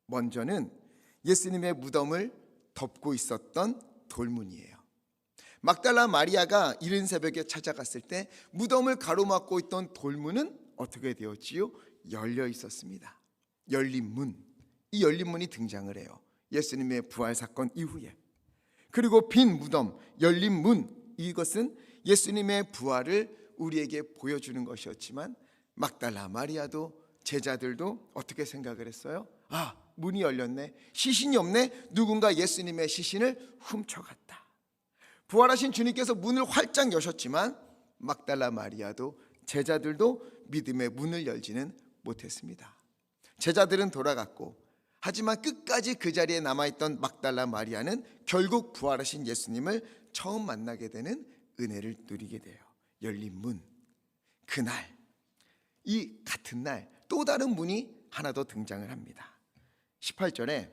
먼저는 예수님의 무덤을 덮고 있었던 돌문이에요. 막달라 마리아가 이른 새벽에 찾아갔을 때 무덤을 가로막고 있던 돌문은 어떻게 되었지요? 열려 있었습니다. 열린 문, 이 열린 문이 등장을 해요. 예수님의 부활 사건 이후에. 그리고 빈 무덤, 열린 문, 이것은 예수님의 부활을 우리에게 보여주는 것이었지만 막달라 마리아도 제자들도 어떻게 생각을 했어요? 아, 문이 열렸네, 시신이 없네, 누군가 예수님의 시신을 훔쳐갔다. 부활하신 주님께서 문을 활짝 여셨지만 막달라 마리아도 제자들도 믿음의 문을 열지는 못했습니다. 제자들은 돌아갔고, 하지만 끝까지 그 자리에 남아있던 막달라 마리아는 결국 부활하신 예수님을 처음 만나게 되는 은혜를 누리게 돼요. 열린 문. 그날, 이 같은 날 또 다른 문이 하나 더 등장을 합니다. 18절에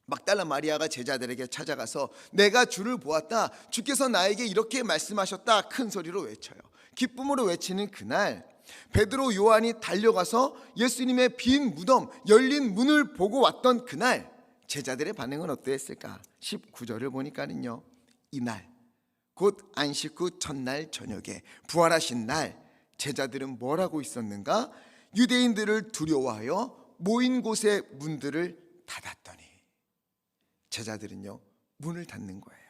막달라 마리아가 제자들에게 찾아가서 내가 주를 보았다, 주께서 나에게 이렇게 말씀하셨다 큰 소리로 외쳐요. 기쁨으로 외치는 그날, 베드로, 요한이 달려가서 예수님의 빈 무덤, 열린 문을 보고 왔던 그날, 제자들의 반응은 어떠했을까? 19절을 보니까는요, 이날 곧 안식 후 첫날 저녁에 부활하신 날, 제자들은 뭘 하고 있었는가? 유대인들을 두려워하여 모인 곳의 문들을 닫았더니, 제자들은요 문을 닫는 거예요.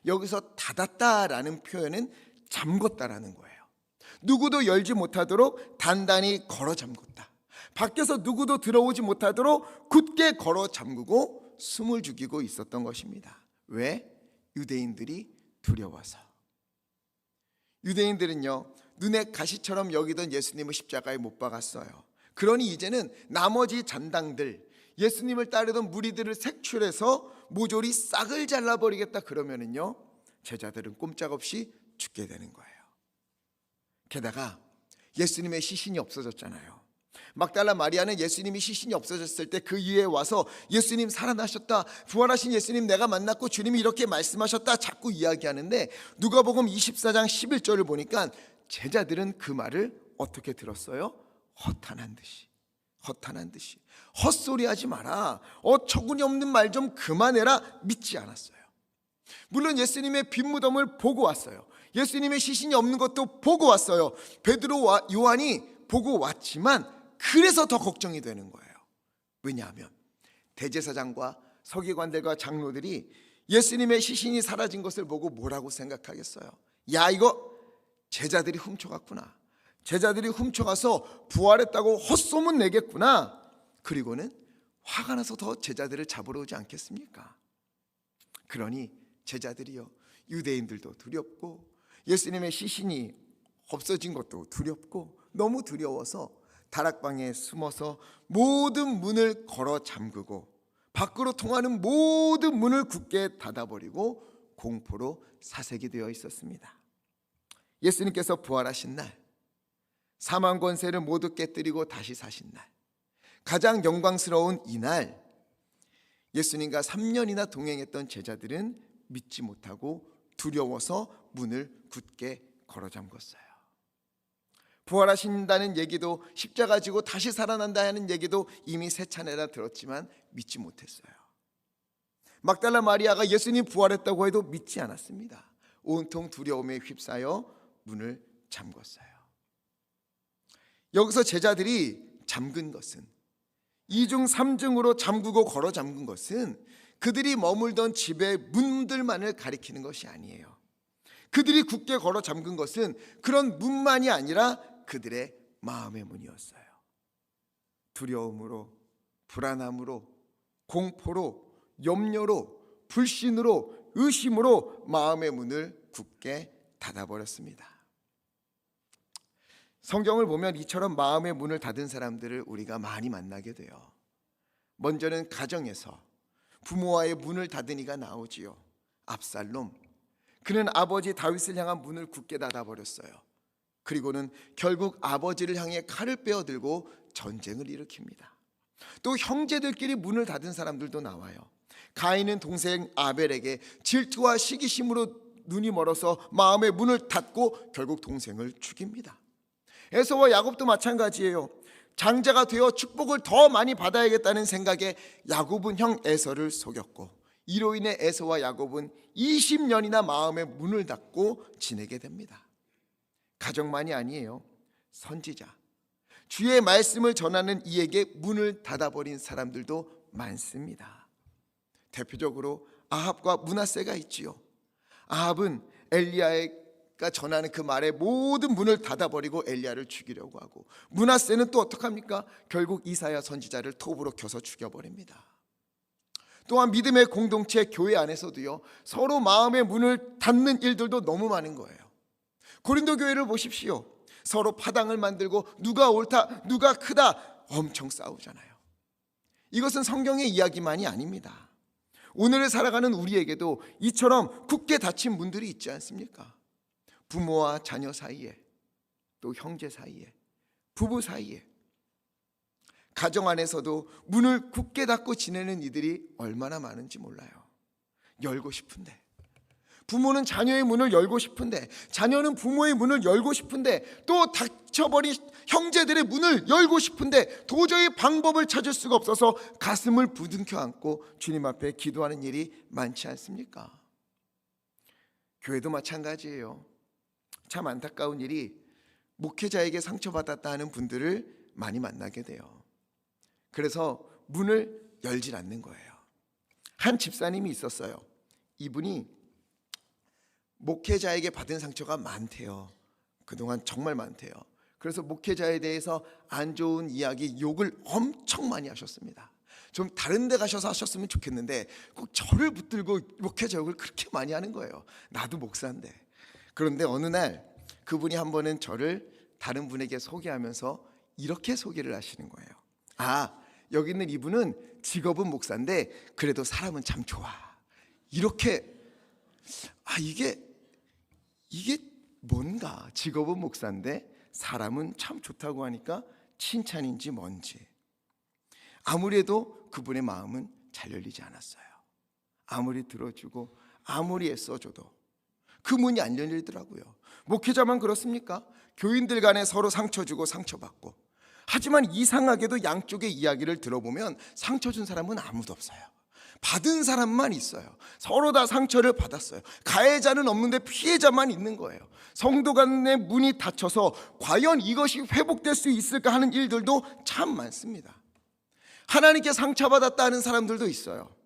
여기서 닫았다라는 표현은 잠궜다라는 거예요. 누구도 열지 못하도록 단단히 걸어 잠궜다. 밖에서 누구도 들어오지 못하도록 굳게 걸어 잠그고 숨을 죽이고 있었던 것입니다. 왜? 유대인들이 두려워서. 유대인들은요 눈에 가시처럼 여기던 예수님을 십자가에 못 박았어요. 그러니 이제는 나머지 잔당들, 예수님을 따르던 무리들을 색출해서 모조리 싹을 잘라버리겠다 그러면은요 제자들은 꼼짝없이 죽게 되는 거예요. 게다가 예수님의 시신이 없어졌잖아요. 막달라 마리아는 예수님이 시신이 없어졌을 때 그 이후에 와서 예수님 살아나셨다, 부활하신 예수님 내가 만났고 주님이 이렇게 말씀하셨다 자꾸 이야기하는데, 누가복음 24장 11절을 보니까 제자들은 그 말을 어떻게 들었어요? 허탄한 듯이 헛소리하지 마라, 어처구니 없는 말 좀 그만해라, 믿지 않았어요. 물론 예수님의 빈 무덤을 보고 왔어요. 예수님의 시신이 없는 것도 보고 왔어요. 베드로와 요한이 보고 왔지만 그래서 더 걱정이 되는 거예요. 왜냐하면 대제사장과 서기관들과 장로들이 예수님의 시신이 사라진 것을 보고 뭐라고 생각하겠어요? 야, 이거 제자들이 훔쳐갔구나, 제자들이 훔쳐가서 부활했다고 헛소문 내겠구나. 그리고는 화가 나서 더 제자들을 잡으러 오지 않겠습니까? 그러니 제자들이요, 유대인들도 두렵고 예수님의 시신이 없어진 것도 두렵고 너무 두려워서 다락방에 숨어서 모든 문을 걸어 잠그고 밖으로 통하는 모든 문을 굳게 닫아버리고 공포로 사색이 되어 있었습니다. 예수님께서 부활하신 날, 사망 권세를 모두 깨뜨리고 다시 사신 날, 가장 영광스러운 이날, 예수님과 3년이나 동행했던 제자들은 믿지 못하고 두려워서 문을 굳게 걸어 잠궜어요. 부활하신다는 얘기도, 십자가 지고 다시 살아난다 하는 얘기도 이미 세 차례나 들었지만 믿지 못했어요. 막달라 마리아가 예수님 부활했다고 해도 믿지 않았습니다. 온통 두려움에 휩싸여 문을 잠궜어요. 여기서 제자들이 잠근 것은, 2중 3중으로 잠그고 걸어 잠근 것은 그들이 머물던 집의 문들만을 가리키는 것이 아니에요. 그들이 굳게 걸어 잠근 것은 그런 문만이 아니라 그들의 마음의 문이었어요. 두려움으로, 불안함으로, 공포로, 염려로, 불신으로, 의심으로 마음의 문을 굳게 닫아버렸습니다. 성경을 보면 이처럼 마음의 문을 닫은 사람들을 우리가 많이 만나게 돼요. 먼저는 가정에서 부모와의 문을 닫은 이가 나오지요. 압살롬, 그는 아버지 다윗을 향한 문을 굳게 닫아버렸어요. 그리고는 결국 아버지를 향해 칼을 빼어들고 전쟁을 일으킵니다. 또 형제들끼리 문을 닫은 사람들도 나와요. 가인은 동생 아벨에게 질투와 시기심으로 눈이 멀어서 마음의 문을 닫고 결국 동생을 죽입니다. 에서와 야곱도 마찬가지예요. 장자가 되어 축복을 더 많이 받아야겠다는 생각에 야곱은 형 에서를 속였고, 이로 인해 에서와 야곱은 20년이나 마음의 문을 닫고 지내게 됩니다. 가정만이 아니에요. 선지자, 주의 말씀을 전하는 이에게 문을 닫아버린 사람들도 많습니다. 대표적으로 아합과 므낫세가 있지요. 아합은 엘리야가 전하는 그 말에 모든 문을 닫아버리고 엘리야를 죽이려고 하고, 므낫세는 또 어떡합니까? 결국 이사야 선지자를 톱으로 켜서 죽여버립니다. 또한 믿음의 공동체 교회 안에서도요, 서로 마음의 문을 닫는 일들도 너무 많은 거예요. 고린도 교회를 보십시오. 서로 파당을 만들고 누가 옳다, 누가 크다 엄청 싸우잖아요. 이것은 성경의 이야기만이 아닙니다. 오늘을 살아가는 우리에게도 이처럼 굳게 닫힌 문들이 있지 않습니까? 부모와 자녀 사이에, 또 형제 사이에, 부부 사이에, 가정 안에서도 문을 굳게 닫고 지내는 이들이 얼마나 많은지 몰라요. 열고 싶은데, 부모는 자녀의 문을 열고 싶은데, 자녀는 부모의 문을 열고 싶은데, 또 닫혀버린 형제들의 문을 열고 싶은데 도저히 방법을 찾을 수가 없어서 가슴을 부둥켜 안고 주님 앞에 기도하는 일이 많지 않습니까? 교회도 마찬가지예요. 참 안타까운 일이, 목회자에게 상처받았다 하는 분들을 많이 만나게 돼요. 그래서 문을 열질 않는 거예요. 한 집사님이 있었어요. 이분이 목회자에게 받은 상처가 많대요. 그동안 정말 많대요. 그래서 목회자에 대해서 안 좋은 이야기, 욕을 엄청 많이 하셨습니다. 좀 다른 데 가셔서 하셨으면 좋겠는데 꼭 저를 붙들고 목회자 욕을 그렇게 많이 하는 거예요. 나도 목사인데. 그런데 어느 날 그분이 한 번은 저를 다른 분에게 소개하면서 이렇게 소개를 하시는 거예요. 아, 여기 있는 이분은 직업은 목사인데 그래도 사람은 참 좋아. 이렇게. 이게 뭔가, 직업은 목사인데 사람은 참 좋다고 하니까 칭찬인지 뭔지. 아무래도 그분의 마음은 잘 열리지 않았어요. 아무리 들어주고 아무리 애써줘도 그 문이 안 열리더라고요. 목회자만 그렇습니까? 교인들 간에 서로 상처 주고 상처받고. 하지만 이상하게도 양쪽의 이야기를 들어보면 상처 준 사람은 아무도 없어요. 받은 사람만 있어요. 서로 다 상처를 받았어요. 가해자는 없는데 피해자만 있는 거예요. 성도 간의 문이 닫혀서 과연 이것이 회복될 수 있을까 하는 일들도 참 많습니다. 하나님께 상처받았다 하는 사람들도 있어요.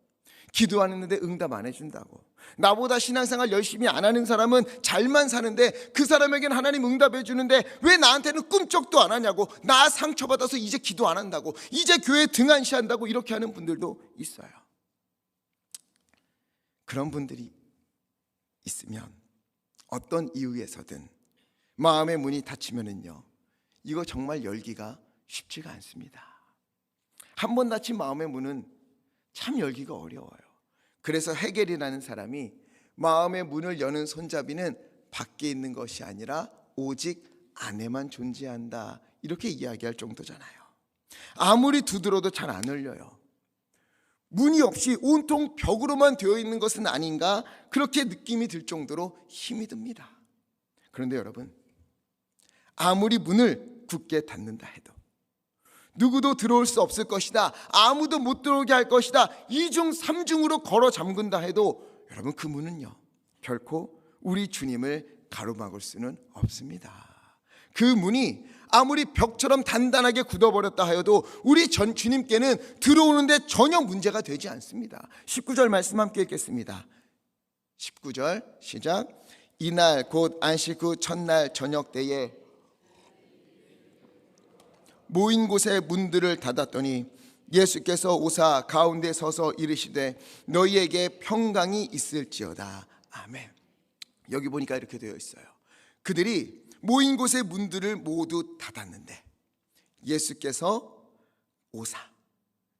기도하는데 응답 안 해준다고. 나보다 신앙생활 열심히 안 하는 사람은 잘만 사는데 그 사람에게는 하나님 응답해 주는데 왜 나한테는 꿈쩍도 안 하냐고. 나 상처받아서 이제 기도 안 한다고, 이제 교회 등한시한다고, 이렇게 하는 분들도 있어요. 그런 분들이 있으면 어떤 이유에서든 마음의 문이 닫히면은요, 이거 정말 열기가 쉽지가 않습니다. 한 번 닫힌 마음의 문은 참 열기가 어려워요. 그래서 헤겔이라는 사람이 마음의 문을 여는 손잡이는 밖에 있는 것이 아니라 오직 안에만 존재한다, 이렇게 이야기할 정도잖아요. 아무리 두드려도 잘 안 열려요. 문이 없이 온통 벽으로만 되어 있는 것은 아닌가, 그렇게 느낌이 들 정도로 힘이 듭니다. 그런데 여러분, 아무리 문을 굳게 닫는다 해도, 누구도 들어올 수 없을 것이다, 아무도 못 들어오게 할 것이다, 2중 3중으로 걸어 잠근다 해도 여러분, 그 문은요 결코 우리 주님을 가로막을 수는 없습니다. 그 문이 아무리 벽처럼 단단하게 굳어버렸다 하여도 우리 전 주님께는 들어오는데 전혀 문제가 되지 않습니다. 19절 말씀 함께 읽겠습니다. 19절 시작. 이날 곧 안식 후 첫날 저녁 때에 모인 곳의 문들을 닫았더니 예수께서 오사 가운데 서서 이르시되 너희에게 평강이 있을지어다. 아멘. 여기 보니까 이렇게 되어 있어요. 그들이 모인 곳의 문들을 모두 닫았는데 예수께서 오사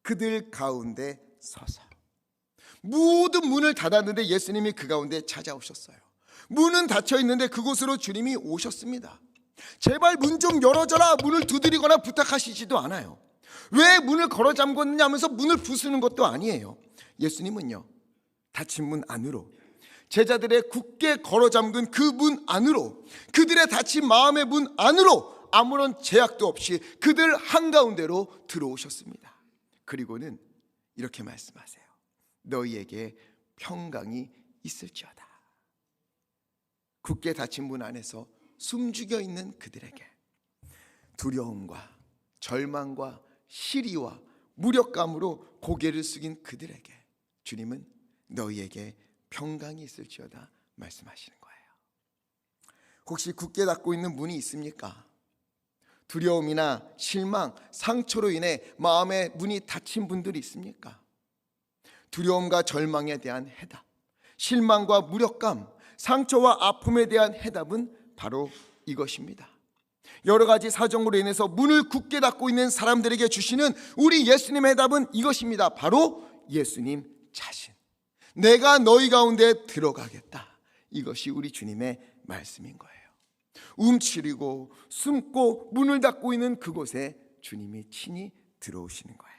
그들 가운데 서서, 모든 문을 닫았는데 예수님이 그 가운데 찾아오셨어요. 문은 닫혀 있는데 그곳으로 주님이 오셨습니다. 제발 문 좀 열어줘라, 문을 두드리거나 부탁하시지도 않아요. 왜 문을 걸어 잠궜느냐 하면서 문을 부수는 것도 아니에요. 예수님은요 닫힌 문 안으로, 제자들의 굳게 걸어 잠근 그 문 안으로, 그들의 닫힌 마음의 문 안으로 아무런 제약도 없이 그들 한가운데로 들어오셨습니다. 그리고는 이렇게 말씀하세요. 너희에게 평강이 있을지어다. 굳게 닫힌 문 안에서 숨죽여 있는 그들에게, 두려움과 절망과 시리와 무력감으로 고개를 숙인 그들에게 주님은 너희에게 평강이 있을지어다 말씀하시는 거예요. 혹시 굳게 닫고 있는 문이 있습니까? 두려움이나 실망, 상처로 인해 마음의 문이 닫힌 분들이 있습니까? 두려움과 절망에 대한 해답, 실망과 무력감, 상처와 아픔에 대한 해답은 바로 이것입니다. 여러 가지 사정으로 인해서 문을 굳게 닫고 있는 사람들에게 주시는 우리 예수님의 해답은 이것입니다. 바로 예수님 자신. 내가 너희 가운데 들어가겠다. 이것이 우리 주님의 말씀인 거예요. 움츠리고 숨고 문을 닫고 있는 그곳에 주님이 친히 들어오시는 거예요.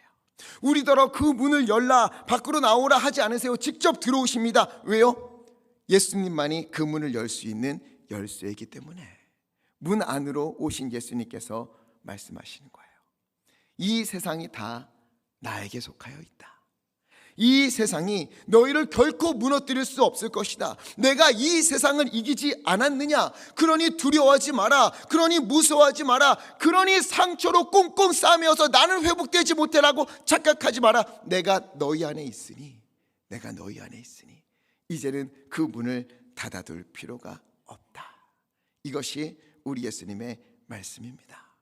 우리더러 그 문을 열라, 밖으로 나오라 하지 않으세요. 직접 들어오십니다. 왜요? 예수님만이 그 문을 열 수 있는 열쇠이기 때문에 문 안으로 오신 예수님께서 말씀하시는 거예요. 이 세상이 다 나에게 속하여 있다. 이 세상이 너희를 결코 무너뜨릴 수 없을 것이다. 내가 이 세상을 이기지 않았느냐? 그러니 두려워하지 마라. 그러니 무서워하지 마라. 그러니 상처로 꽁꽁 싸매어서 나는 회복되지 못해라고 착각하지 마라. 내가 너희 안에 있으니, 내가 너희 안에 있으니 이제는 그 문을 닫아둘 필요가 없다. 이것이 우리 예수님의 말씀입니다.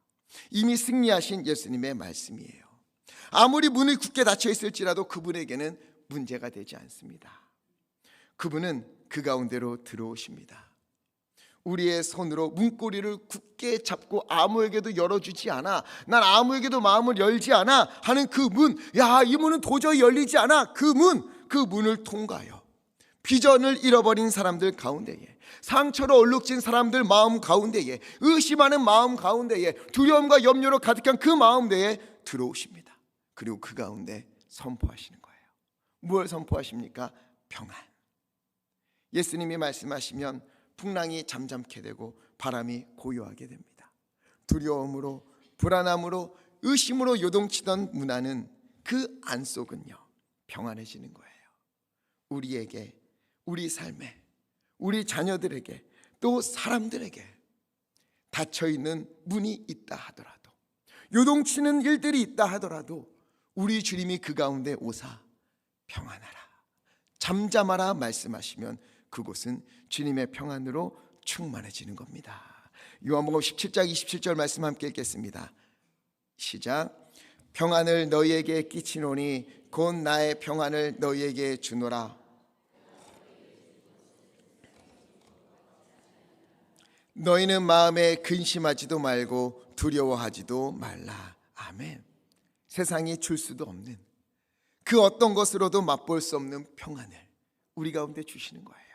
이미 승리하신 예수님의 말씀이에요. 아무리 문이 굳게 닫혀 있을지라도 그분에게는 문제가 되지 않습니다. 그분은 그 가운데로 들어오십니다. 우리의 손으로 문고리를 굳게 잡고 아무에게도 열어주지 않아, 난 아무에게도 마음을 열지 않아 하는 그 문, 야, 이 문은 도저히 열리지 않아. 그 문을 통과하여 비전을 잃어버린 사람들 가운데에, 상처로 얼룩진 사람들 마음 가운데에, 의심하는 마음 가운데에, 두려움과 염려로 가득한 그 마음대에 들어오십니다. 그리고 그 가운데 선포하시는 거예요. 무엇을 선포하십니까? 평안. 예수님이 말씀하시면 풍랑이 잠잠게 되고 바람이 고요하게 됩니다. 두려움으로, 불안함으로, 의심으로 요동치던 문화는 그 안속은요 평안해지는 거예요. 우리에게, 우리 삶에, 우리 자녀들에게, 또 사람들에게 닫혀있는 문이 있다 하더라도, 요동치는 일들이 있다 하더라도 우리 주님이 그 가운데 오사 평안하라, 잠잠하라 말씀하시면 그곳은 주님의 평안으로 충만해지는 겁니다. 요한복음 17장 27절 말씀 함께 읽겠습니다. 시작. 평안을 너희에게 끼치노니 곧 나의 평안을 너희에게 주노라. 너희는 마음에 근심하지도 말고 두려워하지도 말라. 아멘. 세상이 줄 수도 없는 그 어떤 것으로도 맛볼 수 없는 평안을 우리 가운데 주시는 거예요.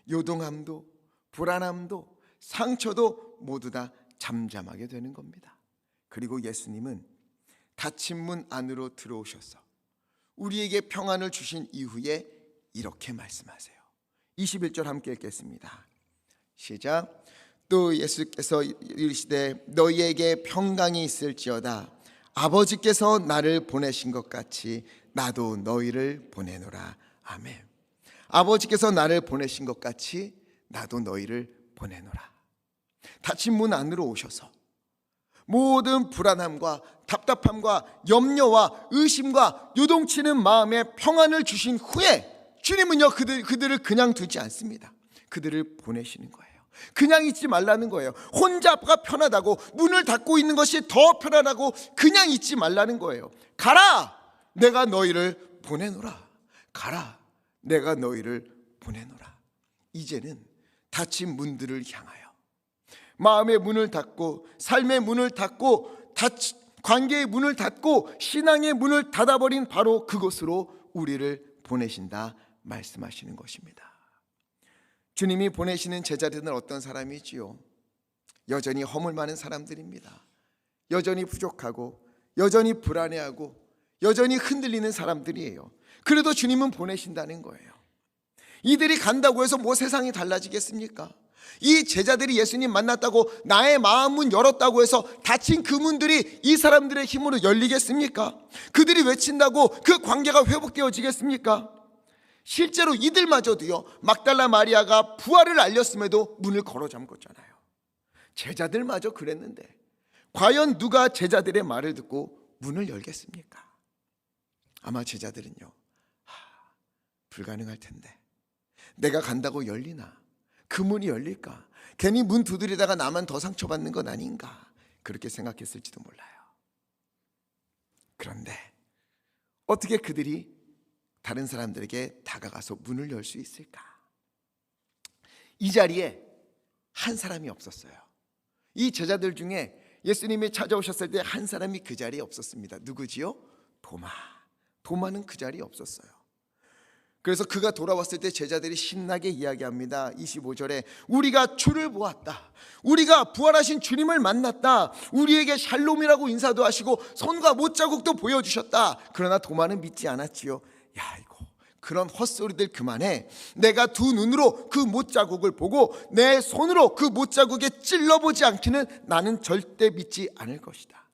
요동함도 불안함도 상처도 모두 다 잠잠하게 되는 겁니다. 그리고 예수님은 닫힌 문 안으로 들어오셔서 우리에게 평안을 주신 이후에 이렇게 말씀하세요. 21절 함께 읽겠습니다. 시작. 또 예수께서 이르시되 너희에게 평강이 있을지어다. 아버지께서 나를 보내신 것 같이 나도 너희를 보내노라. 아멘. 아버지께서 나를 보내신 것 같이 나도 너희를 보내노라. 닫힌 문 안으로 오셔서 모든 불안함과 답답함과 염려와 의심과 요동치는 마음에 평안을 주신 후에 주님은요 그들을 그냥 두지 않습니다. 그들을 보내시는 거예요. 그냥 있지 말라는 거예요. 혼자가 편하다고, 문을 닫고 있는 것이 더 편하다고 그냥 있지 말라는 거예요. 가라, 내가 너희를 보내노라. 가라, 내가 너희를 보내노라. 이제는 닫힌 문들을 향하여 마음의 문을 닫고, 삶의 문을 닫고, 관계의 문을 닫고, 신앙의 문을 닫아버린 바로 그곳으로 우리를 보내신다 말씀하시는 것입니다. 주님이 보내시는 제자들은 어떤 사람이지요? 여전히 허물 많은 사람들입니다. 여전히 부족하고, 여전히 불안해하고, 여전히 흔들리는 사람들이에요. 그래도 주님은 보내신다는 거예요. 이들이 간다고 해서 뭐 세상이 달라지겠습니까? 이 제자들이 예수님 만났다고 나의 마음 문 열었다고 해서 닫힌 그 문들이 이 사람들의 힘으로 열리겠습니까? 그들이 외친다고 그 관계가 회복되어지겠습니까? 실제로 이들마저도요, 막달라 마리아가 부활을 알렸음에도 문을 걸어 잠궜잖아요. 제자들마저 그랬는데 과연 누가 제자들의 말을 듣고 문을 열겠습니까? 아마 제자들은요, 불가능할 텐데 내가 간다고 열리나? 그 문이 열릴까? 괜히 문 두드리다가 나만 더 상처받는 건 아닌가? 그렇게 생각했을지도 몰라요. 그런데 어떻게 그들이 다른 사람들에게 다가가서 문을 열 수 있을까? 이 자리에 한 사람이 없었어요. 이 제자들 중에 예수님이 찾아오셨을 때 한 사람이 그 자리에 없었습니다. 누구지요? 도마는 그 자리에 없었어요. 그래서 그가 돌아왔을 때 제자들이 신나게 이야기합니다. 25절에 우리가 주를 보았다. 우리가 부활하신 주님을 만났다. 우리에게 샬롬이라고 인사도 하시고 손과 못자국도 보여주셨다. 그러나 도마는 믿지 않았지요. 야, 이거 그런 헛소리들 그만해. 내가 두 눈으로 그 못자국을 보고 내 손으로 그 못자국에 찔러보지 않기는 나는 절대 믿지 않을 것이다.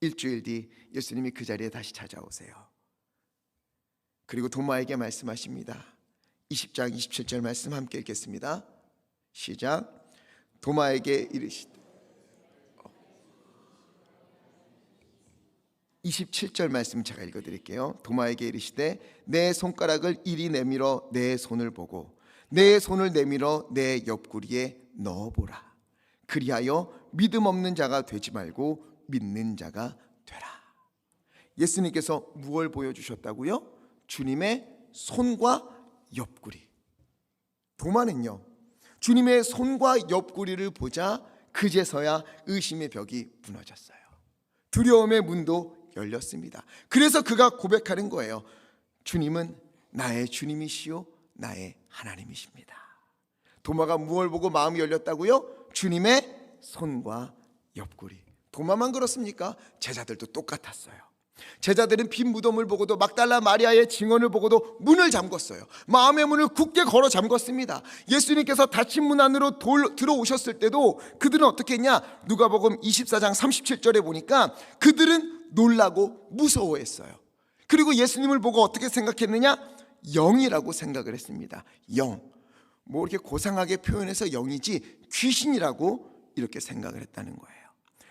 일주일 뒤 예수님이 그 자리에 다시 찾아오세요. 그리고 도마에게 말씀하십니다. 20장 27절 말씀 함께 읽겠습니다. 시작. 도마에게 이르시되 27절 말씀 제가 읽어드릴게요. 도마에게 이르시되 내 손가락을 이리 내밀어 내 손을 보고 내 손을 내밀어 내 옆구리에 넣어보라. 그리하여 믿음 없는 자가 되지 말고 믿는 자가 되라. 예수님께서 무엇을 보여주셨다고요? 주님의 손과 옆구리. 도마는요, 주님의 손과 옆구리를 보자 그제서야 의심의 벽이 무너졌어요. 두려움의 문도 열렸습니다. 그래서 그가 고백하는 거예요. 주님은 나의 주님이시요 나의 하나님이십니다. 도마가 무엇을 보고 마음이 열렸다고요? 주님의 손과 옆구리. 도마만 그렇습니까? 제자들도 똑같았어요. 제자들은 빈 무덤을 보고도 막달라 마리아의 증언을 보고도 문을 잠궜어요. 마음의 문을 굳게 걸어 잠궜습니다. 예수님께서 닫힌 문 안으로 들어오셨을 때도 그들은 어떻게 했냐? 누가복음 24장 37절에 보니까 그들은 놀라고 무서워했어요. 그리고 예수님을 보고 어떻게 생각했느냐? 영이라고 생각을 했습니다. 영. 뭐 이렇게 고상하게 표현해서 영이지 귀신이라고 이렇게 생각을 했다는 거예요.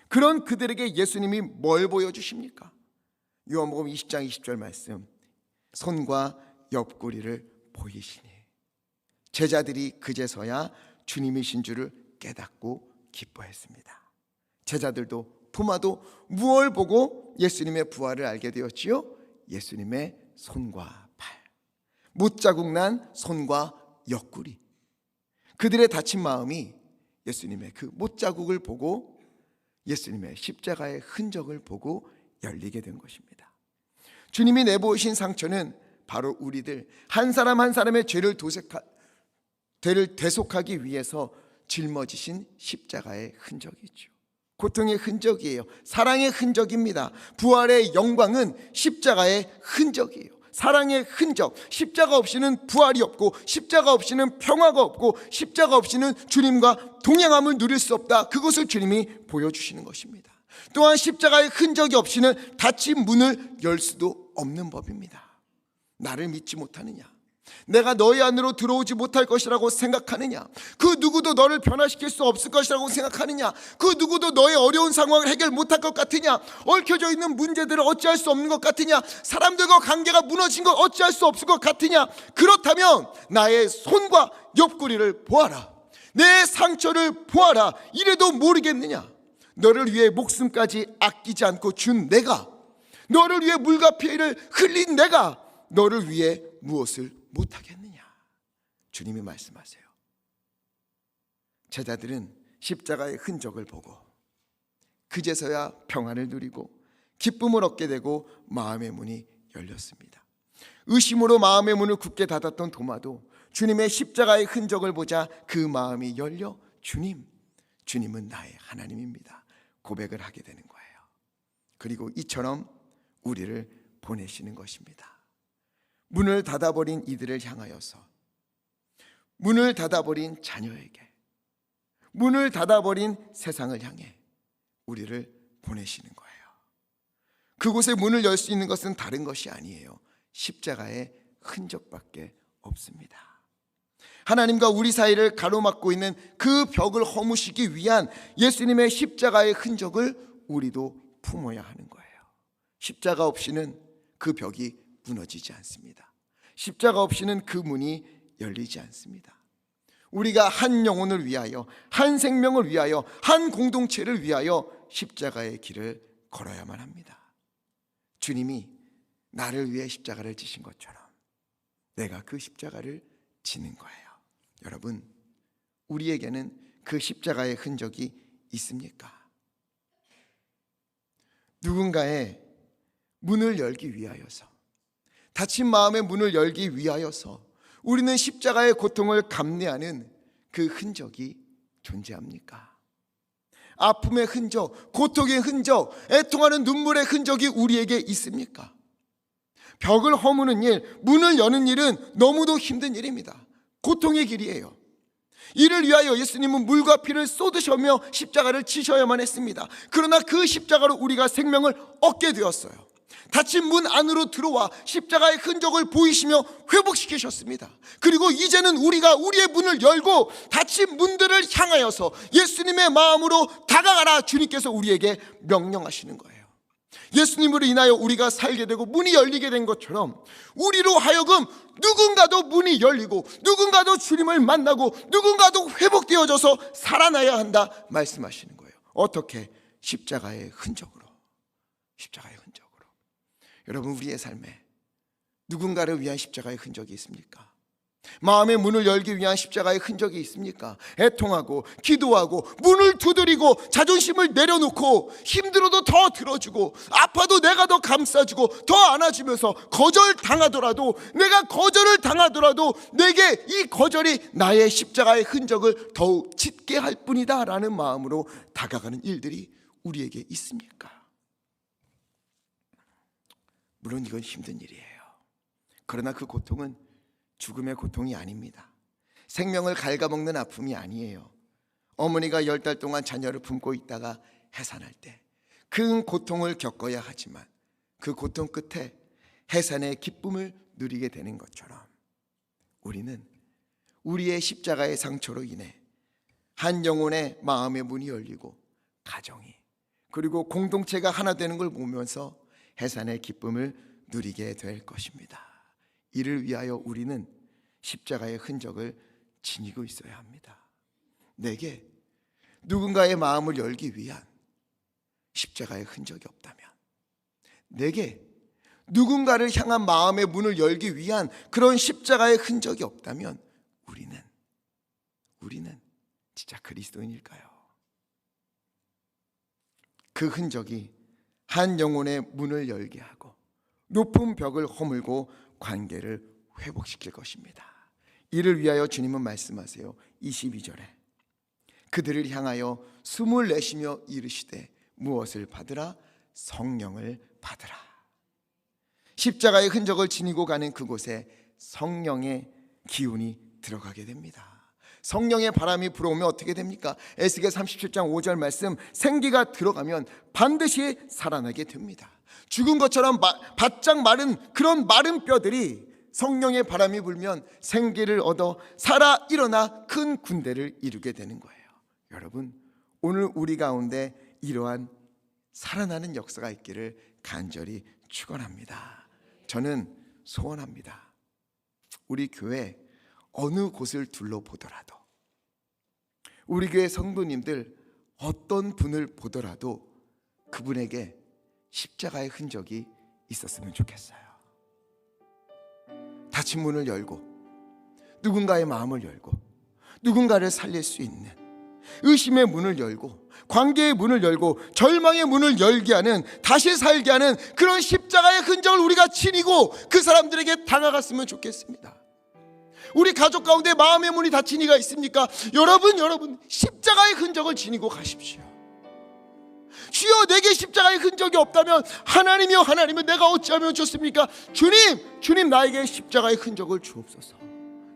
그런 그들에게 예수님이 뭘 보여주십니까? 요한복음 20장 20절 말씀. 손과 옆구리를 보이시니 제자들이 그제서야 주님이신 줄을 깨닫고 기뻐했습니다. 제자들도 도마도 무엇을 보고 예수님의 부활을 알게 되었지요? 예수님의 손과 팔, 못자국 난 손과 옆구리. 그들의 다친 마음이 예수님의 그 못자국을 보고 예수님의 십자가의 흔적을 보고 열리게 된 것입니다. 주님이 내보이신 상처는 바로 우리들 한 사람 한 사람의 죄를 대속하기 위해서 짊어지신 십자가의 흔적이죠. 고통의 흔적이에요. 사랑의 흔적입니다. 부활의 영광은 십자가의 흔적이에요. 사랑의 흔적. 십자가 없이는 부활이 없고 십자가 없이는 평화가 없고 십자가 없이는 주님과 동행함을 누릴 수 없다. 그것을 주님이 보여주시는 것입니다. 또한 십자가의 흔적이 없이는 닫힌 문을 열 수도 없는 법입니다. 나를 믿지 못하느냐? 내가 너희 안으로 들어오지 못할 것이라고 생각하느냐? 그 누구도 너를 변화시킬 수 없을 것이라고 생각하느냐? 그 누구도 너의 어려운 상황을 해결 못할 것 같으냐? 얽혀져 있는 문제들을 어찌할 수 없는 것 같으냐? 사람들과 관계가 무너진 것 어찌할 수 없을 것 같으냐? 그렇다면 나의 손과 옆구리를 보아라. 내 상처를 보아라. 이래도 모르겠느냐? 너를 위해 목숨까지 아끼지 않고 준 내가, 너를 위해 물과 피를 흘린 내가 너를 위해 무엇을 못하겠느냐? 주님이 말씀하세요. 제자들은 십자가의 흔적을 보고 그제서야 평안을 누리고 기쁨을 얻게 되고 마음의 문이 열렸습니다. 의심으로 마음의 문을 굳게 닫았던 도마도 주님의 십자가의 흔적을 보자 그 마음이 열려 주님은 나의 하나님입니다 고백을 하게 되는 거예요. 그리고 이처럼 우리를 보내시는 것입니다. 문을 닫아버린 이들을 향하여서, 문을 닫아버린 자녀에게, 문을 닫아버린 세상을 향해 우리를 보내시는 거예요. 그곳에 문을 열 수 있는 것은 다른 것이 아니에요. 십자가의 흔적밖에 없습니다. 하나님과 우리 사이를 가로막고 있는 그 벽을 허무시기 위한 예수님의 십자가의 흔적을 우리도 품어야 하는 거예요. 십자가 없이는 그 벽이 무너지지 않습니다. 십자가 없이는 그 문이 열리지 않습니다. 우리가 한 영혼을 위하여, 한 생명을 위하여, 한 공동체를 위하여 십자가의 길을 걸어야만 합니다. 주님이 나를 위해 십자가를 지신 것처럼 내가 그 십자가를 지는 거예요. 여러분, 우리에게는 그 십자가의 흔적이 있습니까? 누군가의 문을 열기 위하여서, 닫힌 마음의 문을 열기 위하여서 우리는 십자가의 고통을 감내하는 그 흔적이 존재합니까? 아픔의 흔적, 고통의 흔적, 애통하는 눈물의 흔적이 우리에게 있습니까? 벽을 허무는 일, 문을 여는 일은 너무도 힘든 일입니다. 고통의 길이에요. 이를 위하여 예수님은 물과 피를 쏟으시며 십자가를 지셔야만 했습니다. 그러나 그 십자가로 우리가 생명을 얻게 되었어요. 닫힌 문 안으로 들어와 십자가의 흔적을 보이시며 회복시키셨습니다. 그리고 이제는 우리가 우리의 문을 열고 닫힌 문들을 향하여서 예수님의 마음으로 다가가라, 주님께서 우리에게 명령하시는 거예요. 예수님으로 인하여 우리가 살게 되고 문이 열리게 된 것처럼 우리로 하여금 누군가도 문이 열리고 누군가도 주님을 만나고 누군가도 회복되어져서 살아나야 한다 말씀하시는 거예요. 어떻게? 십자가의 흔적으로. 십자가의 흔적으로. 여러분, 우리의 삶에 누군가를 위한 십자가의 흔적이 있습니까? 마음의 문을 열기 위한 십자가의 흔적이 있습니까? 애통하고 기도하고 문을 두드리고 자존심을 내려놓고 힘들어도 더 들어주고 아파도 내가 더 감싸주고 더 안아주면서 거절당하더라도, 내가 거절을 당하더라도 내게 이 거절이 나의 십자가의 흔적을 더욱 짙게 할 뿐이다 라는 마음으로 다가가는 일들이 우리에게 있습니까? 물론 이건 힘든 일이에요. 그러나 그 고통은 죽음의 고통이 아닙니다. 생명을 갉아먹는 아픔이 아니에요. 어머니가 10달 동안 자녀를 품고 있다가 해산할 때 큰 고통을 겪어야 하지만 그 고통 끝에 해산의 기쁨을 누리게 되는 것처럼 우리는 우리의 십자가의 상처로 인해 한 영혼의 마음의 문이 열리고 가정이, 그리고 공동체가 하나 되는 걸 보면서 해산의 기쁨을 누리게 될 것입니다. 이를 위하여 우리는 십자가의 흔적을 지니고 있어야 합니다. 내게 누군가의 마음을 열기 위한 십자가의 흔적이 없다면, 내게 누군가를 향한 마음의 문을 열기 위한 그런 십자가의 흔적이 없다면 우리는 진짜 그리스도인일까요? 그 흔적이 한 영혼의 문을 열게 하고 높은 벽을 허물고 관계를 회복시킬 것입니다. 이를 위하여 주님은 말씀하세요. 22절에 그들을 향하여 숨을 내쉬며 이르시되 무엇을 받으라? 성령을 받으라. 십자가의 흔적을 지니고 가는 그곳에 성령의 기운이 들어가게 됩니다. 성령의 바람이 불어오면 어떻게 됩니까? 에스겔 37장 5절 말씀, 생기가 들어가면 반드시 살아나게 됩니다. 죽은 것처럼 바짝 마른 그런 마른 뼈들이 성령의 바람이 불면 생기를 얻어 살아 일어나 큰 군대를 이루게 되는 거예요. 여러분, 오늘 우리 가운데 이러한 살아나는 역사가 있기를 간절히 축원합니다. 저는 소원합니다. 우리 교회 어느 곳을 둘러보더라도, 우리 교회 성도님들 어떤 분을 보더라도 그분에게 십자가의 흔적이 있었으면 좋겠어요. 닫힌 문을 열고 누군가의 마음을 열고 누군가를 살릴 수 있는, 의심의 문을 열고 관계의 문을 열고 절망의 문을 열게 하는, 다시 살게 하는 그런 십자가의 흔적을 우리가 지니고 그 사람들에게 다가갔으면 좋겠습니다. 우리 가족 가운데 마음의 문이 닫힌 이가 있습니까? 여러분 십자가의 흔적을 지니고 가십시오. 주여, 내게 십자가의 흔적이 없다면 하나님이여, 하나님은 내가 어찌하면 좋습니까? 주님 나에게 십자가의 흔적을 주옵소서.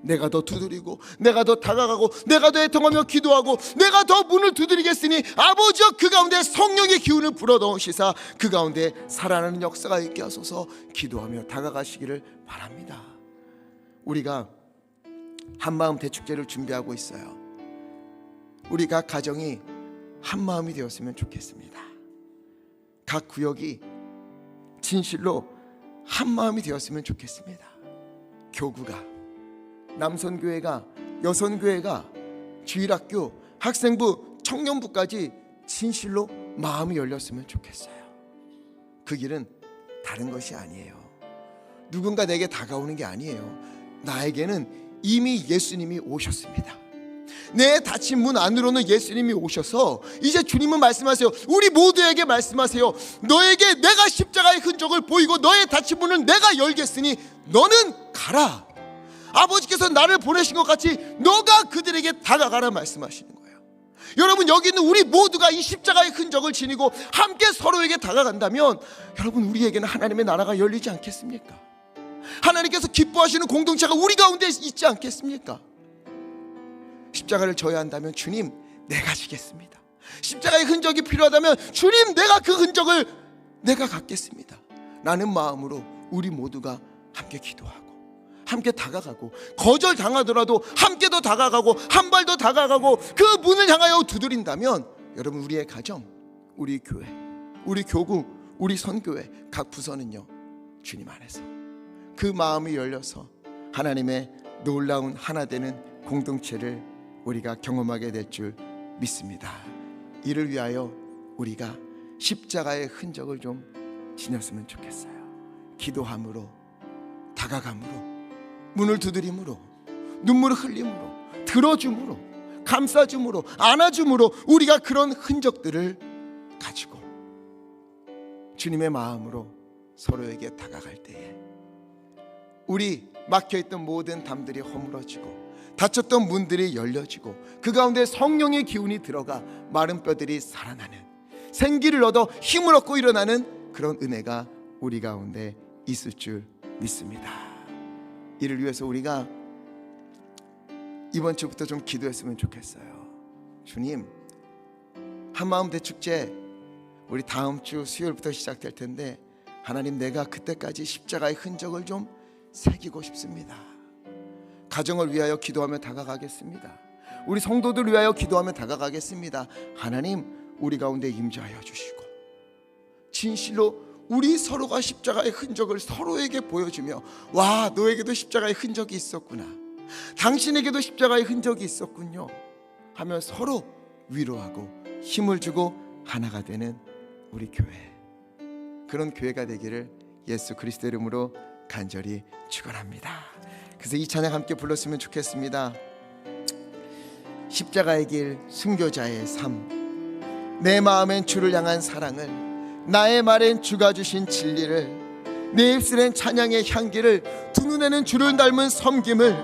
내가 더 두드리고, 내가 더 다가가고, 내가 더 애통하며 기도하고, 내가 더 문을 두드리겠으니 아버지여 그 가운데 성령의 기운을 불어넣으시사 그 가운데 살아나는 역사가 있게 하소서. 기도하며 다가가시기를 바랍니다. 우리가 한마음 대축제를 준비하고 있어요. 우리 각 가정이 한마음이 되었으면 좋겠습니다. 각 구역이 진실로 한마음이 되었으면 좋겠습니다. 교구가, 남선교회가, 여선교회가, 주일학교, 학생부, 청년부까지 진실로 마음이 열렸으면 좋겠어요. 그 길은 다른 것이 아니에요. 누군가 내게 다가오는 게 아니에요. 나에게는 이미 예수님이 오셨습니다. 내 닫힌 문 안으로는 예수님이 오셔서 이제 주님은 말씀하세요. 우리 모두에게 말씀하세요. 너에게 내가 십자가의 흔적을 보이고 너의 닫힌 문을 내가 열겠으니 너는 가라. 아버지께서 나를 보내신 것 같이 너가 그들에게 다가가라 말씀하시는 거예요. 여러분, 여기 있는 우리 모두가 이 십자가의 흔적을 지니고 함께 서로에게 다가간다면 여러분, 우리에게는 하나님의 나라가 열리지 않겠습니까? 하나님께서 기뻐하시는 공동체가 우리 가운데 있지 않겠습니까? 십자가를 져야 한다면 주님 내가 지겠습니다. 십자가의 흔적이 필요하다면 주님 내가 그 흔적을 내가 갖겠습니다. 라는 마음으로 우리 모두가 함께 기도하고 함께 다가가고, 거절당하더라도 함께 더 다가가고 한 발 더 다가가고 그 문을 향하여 두드린다면 여러분, 우리의 가정, 우리 교회, 우리 교구, 우리 선교회 각 부서는요 주님 안에서 그 마음이 열려서 하나님의 놀라운 하나 되는 공동체를 우리가 경험하게 될 줄 믿습니다. 이를 위하여 우리가 십자가의 흔적을 좀 지녔으면 좋겠어요. 기도함으로, 다가감으로, 문을 두드림으로, 눈물을 흘림으로, 들어줌으로, 감싸줌으로, 안아줌으로 우리가 그런 흔적들을 가지고 주님의 마음으로 서로에게 다가갈 때에 우리 막혀있던 모든 담들이 허물어지고 닫혔던 문들이 열려지고 그 가운데 성령의 기운이 들어가 마른 뼈들이 살아나는, 생기를 얻어 힘을 얻고 일어나는 그런 은혜가 우리 가운데 있을 줄 믿습니다. 이를 위해서 우리가 이번 주부터 좀 기도했으면 좋겠어요. 주님, 한마음 대축제 우리 다음 주 수요일부터 시작될 텐데 하나님, 내가 그때까지 십자가의 흔적을 좀 새기고 싶습니다. 가정을 위하여 기도하며 다가가겠습니다. 우리 성도들 위하여 기도하며 다가가겠습니다. 하나님, 우리 가운데 임재하여 주시고 진실로 우리 서로가 십자가의 흔적을 서로에게 보여주며, 와, 너에게도 십자가의 흔적이 있었구나, 당신에게도 십자가의 흔적이 있었군요 하며 서로 위로하고 힘을 주고 하나가 되는 우리 교회, 그런 교회가 되기를 예수 그리스도 이름으로 간절히 축원합니다. 그래서 이 찬양 함께 불렀으면 좋겠습니다. 십자가의 길, 순교자의 삶. 내 마음엔 주를 향한 사랑을, 나의 말엔 주가 주신 진리를, 내 입술엔 찬양의 향기를, 두 눈에는 주를 닮은 섬김을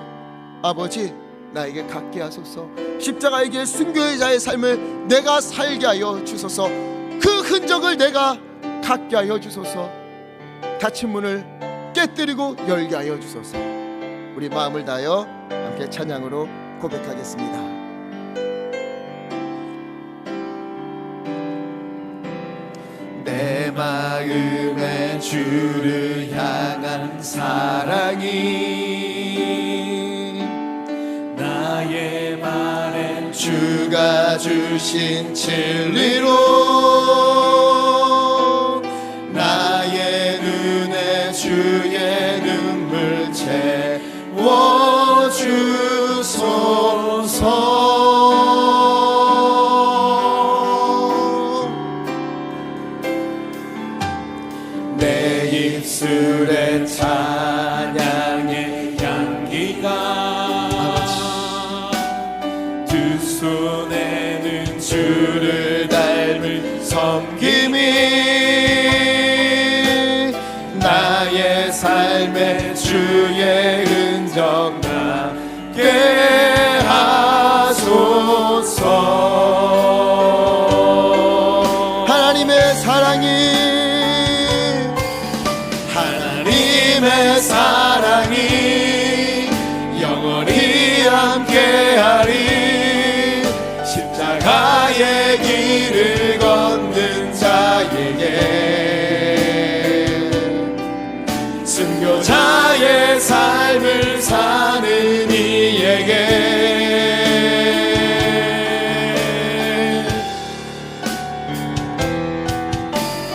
아버지 나에게 갖게 하소서. 십자가의 길, 순교의 자의 삶을 내가 살게 하여 주소서. 그 흔적을 내가 갖게 하여 주소서. 닫힌 문을 깨뜨리고 열게 하여 주소서. 우리 마음을 다하여 함께 찬양으로 고백하겠습니다. 내 마음에 주를 향한 사랑이, 나의 말엔 주가 주신 진리로, 나의 눈에 주의 눈물 채워주소서. 내 입술에 찬양의 향기가, 두 손에는 주를 닮은 섬김이, 나의 삶에 주의 흔적 나게 하소서. 하나님의 사랑이, 하나님의 사랑이 영원히 나의 삶을 사는 이에게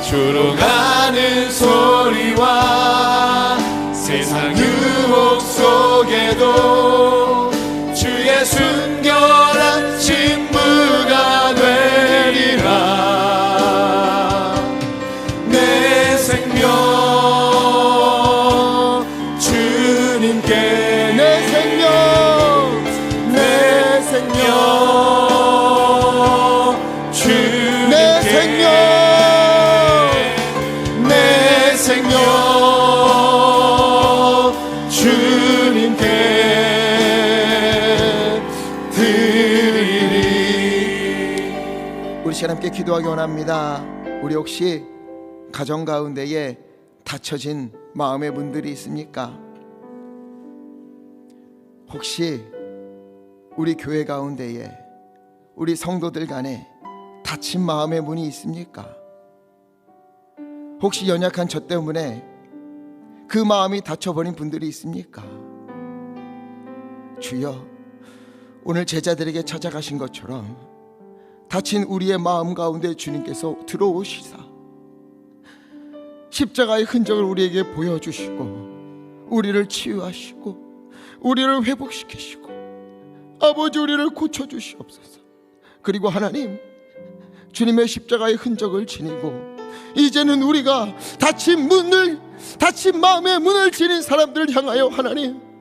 주로 가는 소리와 세상 유혹 속에도 주의 순결한 친구가 되리라. 내 생명 주님께 내 생명 주님께 내 생명 주님께 드리리. 우리 시간 함께 기도하기 원합니다. 우리 혹시 가정 가운데에 닫혀진 마음의 문들이 있습니까? 혹시 우리 교회 가운데에 우리 성도들 간에 닫힌 마음의 문이 있습니까? 혹시 연약한 저 때문에 그 마음이 닫혀버린 분들이 있습니까? 주여, 오늘 제자들에게 찾아가신 것처럼 닫힌 우리의 마음 가운데 주님께서 들어오시사 십자가의 흔적을 우리에게 보여주시고 우리를 치유하시고 우리를 회복시키시고 아버지 우리를 고쳐주시옵소서. 그리고 하나님, 주님의 십자가의 흔적을 지니고 이제는 우리가 닫힌 마음의 문을 지닌 사람들을 향하여 하나님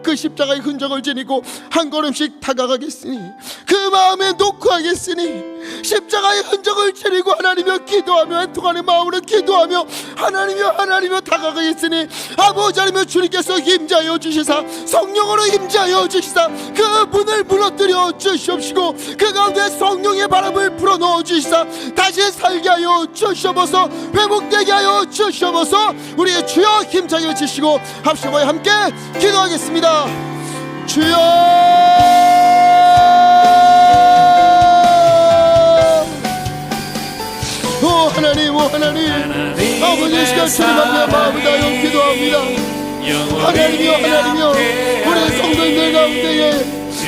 그 십자가의 흔적을 지니고 한 걸음씩 다가가겠으니 그 마음에 놓고 하겠으니 십자가의 흔적을 지니고 하나님여 기도하며 애통하는 마음으로 기도하며 하나님여 다가가겠으니 아버지 하나님여 주님께서 임자여 주시사 성령으로 임자여 주시사 그 문을 무너뜨려 주시옵시고 그 가운데 성령의 바람을 불어넣어 주시사 다시 살게 하여 주시옵소서. 회복되게 하여 주시옵소서. 우리의 주여 힘차게 주시고 합심하여 함께 기도하겠습니다. 주여, 오 하나님, 아버지 이 시간 주님 앞에 마음을 다하여 기도합니다. 하나님이여 우리 성도님들 가운데에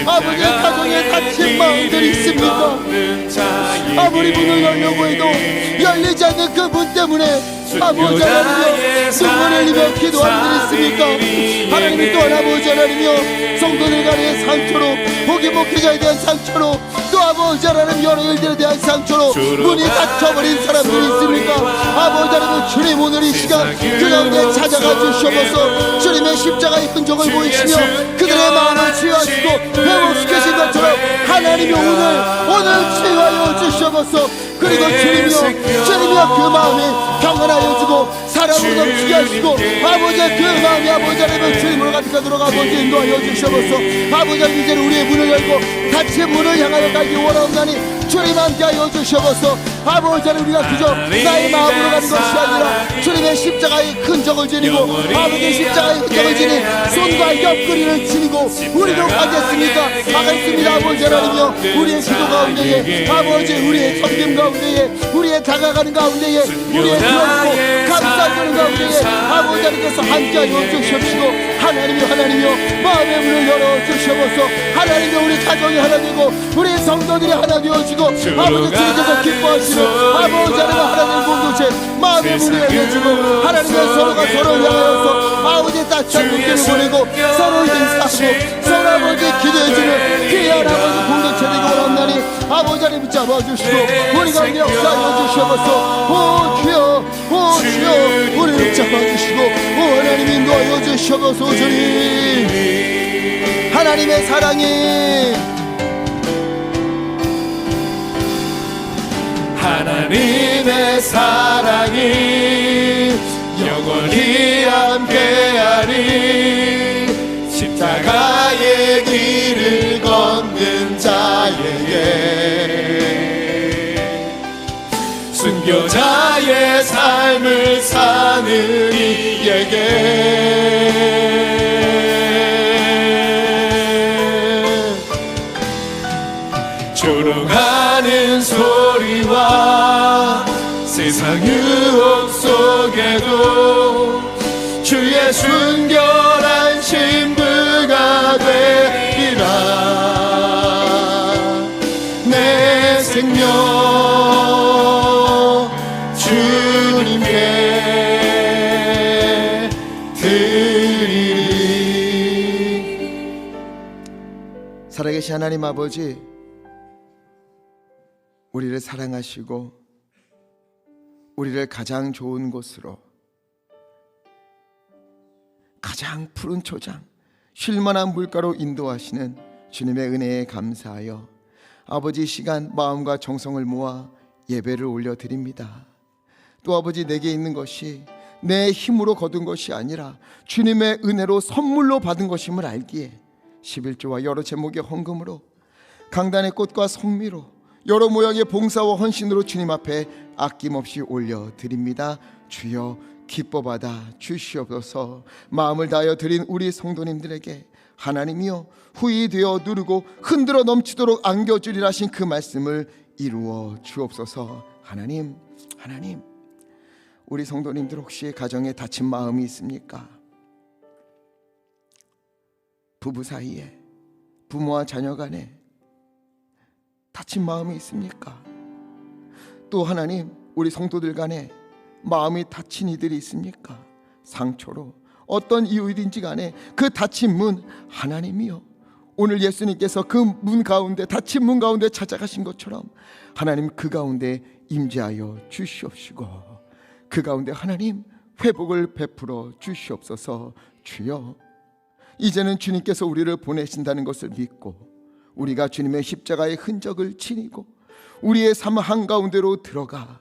아버지의 가정에 닫힌 마음들이 있습니까? 아무리 문을 열려고 해도 열리지 않는 그 문 때문에 아버지 하나님이여 눈물을 흘리며 기도하는 분이 있습니까? 하나님이 또한 아버지 하나님이여 성도들 간의 상처로 복이 목회자에 대한 상처로 또 아버지 하나님 여러 일들에 대한 상처로 문이 닫혀버린 사람들이 있습니까? 아버지 하나님 주님 오늘 이 시간 그 가운데 찾아가 주시옵소서. 주님의 십자가의 흔적을 보이시며 그들의 마음을 치유하시고 회복시키신 것처럼 하나님이 오늘 치유하여 주시옵소서. 그리고 주님이여 그 마음에 평안하여 주고 사랑으로 넘치게 하시고 아버지의 그 마음이 아버지 하나님의 주님으로 가득하도록 아버지 인도하여 주시옵소서. 아버지 하나님 이제는 우리의 문을 열고 닫힌 문을 향하여 가기 원하옵나니 주님 함께하여 주시옵소서. 아버지 하나님 우리가 그저 나의 마음으로 가는 것이 아니라 주님의 십자가의 흔적을 지니고 아버지의 십자가의 흔적을 지닌 손과 옆구리를 지니고 우리도 가겠습니까? 가겠습니다. 아버지 하나님이여 우리의 기도 가운데에 아버지 우리의 섬김 가운데에 우리의 다가가는 가운데에 우리의 기도하고 감사하는 가운데에 아버지 하나님께서 함께하여 주시옵시고 하나님이여 마음의 문을 열어주시옵소서. 하나님이여 우리 가정이 하나 되고 우리 성도들이 하나 되어지고 아버지 주님께서 기뻐하시는 아버지 하나님 하나님 공동체 마음의 문을 열어주고 하나님의 서로가 서로를 향하여서 아버지의 따뜻한 눈길을 보내고 서로 인사하고 서로 아버지 기도해주는 귀한 아버지 공동체 되기 원합나니 아버지 하나님 붙잡아주시고 우리 가운데 역사하여 주시옵소서. 오 주여 우리를 붙잡아주시고 오 하나님 인도하여 주시옵소서. 주님 하나님의 사랑이 하나님의 사랑이 영원히 함께하리. 십자가의 길을 걷는 자에게 순교자의 삶을 사는 이에게 조롱하는 소리와 세상 유혹 속에도 주 예수 드리리. 살아계신 하나님 아버지, 우리를 사랑하시고 우리를 가장 좋은 곳으로, 가장 푸른 초장, 쉴만한 물가로 인도하시는 주님의 은혜에 감사하여 아버지 이 시간 마음과 정성을 모아 예배를 올려드립니다. 또 아버지, 내게 있는 것이 내 힘으로 거둔 것이 아니라 주님의 은혜로 선물로 받은 것임을 알기에 11조와 여러 제목의 헌금으로, 강단의 꽃과 성미로, 여러 모양의 봉사와 헌신으로 주님 앞에 아낌없이 올려드립니다. 주여 기뻐 받아 주시옵소서. 마음을 다하여 드린 우리 성도님들에게 하나님이여 후이 되어 누르고 흔들어 넘치도록 안겨주리라 하신 그 말씀을 이루어 주옵소서. 하나님, 우리 성도님들 혹시 가정에 다친 마음이 있습니까? 부부 사이에, 부모와 자녀 간에 다친 마음이 있습니까? 또 하나님, 우리 성도들 간에 마음이 다친 이들이 있습니까? 상처로 어떤 이유이든지 간에 그 닫힌 문, 하나님이여 오늘 예수님께서 그 문 가운데, 닫힌 문 가운데 찾아가신 것처럼 하나님 그 가운데 임재하여 주시옵시고, 그 가운데 하나님 회복을 베풀어 주시옵소서. 주여, 이제는 주님께서 우리를 보내신다는 것을 믿고 우리가 주님의 십자가의 흔적을 지니고 우리의 삶 한가운데로 들어가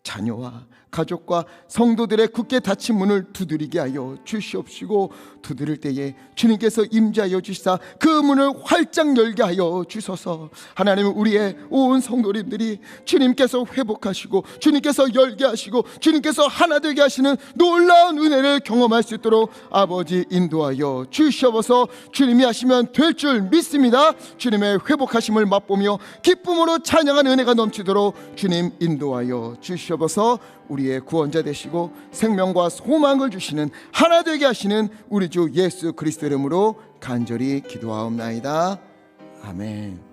자녀와 가족과 성도들의 굳게 닫힌 문을 두드리게 하여 주시옵시고, 두드릴 때에 주님께서 임재하여 주시사 그 문을 활짝 열게 하여 주소서. 하나님은 우리의 온 성도님들이 주님께서 회복하시고 주님께서 열게 하시고 주님께서 하나 되게 하시는 놀라운 은혜를 경험할 수 있도록 아버지 인도하여 주시옵소서. 주님이 하시면 될 줄 믿습니다. 주님의 회복하심을 맛보며 기쁨으로 찬양하는 은혜가 넘치도록 주님 인도하여 주시옵소서. 우리의 구원자 되시고 생명과 소망을 주시는 하나 되게 하시는 우리 주 예수 그리스도 이름으로 간절히 기도하옵나이다. 아멘.